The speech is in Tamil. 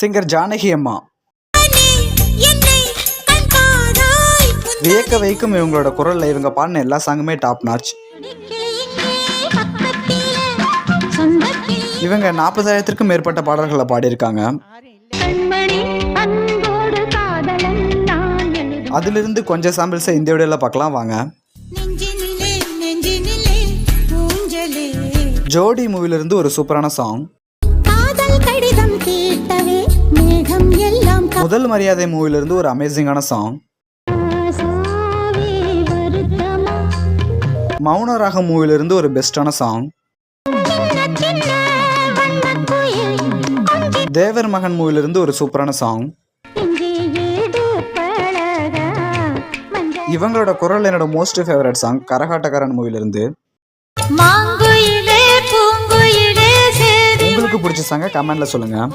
சிங்கர் ஜானகி அம்மா. வியக்க வைக்கும் இவங்களோட குரல்ல இவங்க பாடின எல்லா சாங்குமே டாப் நாச். இவங்க 40,000த்திற்கும் மேற்பட்ட பாடல்களை பாடியிருக்காங்க. அதிலிருந்து கொஞ்சம் சாம்பிள்ஸை இந்த வீடியோல பார்க்கலாம் வாங்க. ஜோடி மூவிலிருந்து ஒரு சூப்பரான சாங். முதல் மரியாதை மூவிலிருந்து ஒரு அமேசிங்கான சாங். மௌன ராகம் மூவிலிருந்து ஒரு பெஸ்டான சாங். தேவர் மகன் மூவிலிருந்து ஒரு சூப்பரான சாங். இவங்களோட குரல் என்னோட மோஸ்ட் ஃபேவரட் சாங் கரகாட்டக்காரன் மூவிலிருந்து. உங்களுக்கு பிடிச்ச சாங்க கமெண்ட்ல சொல்லுங்க.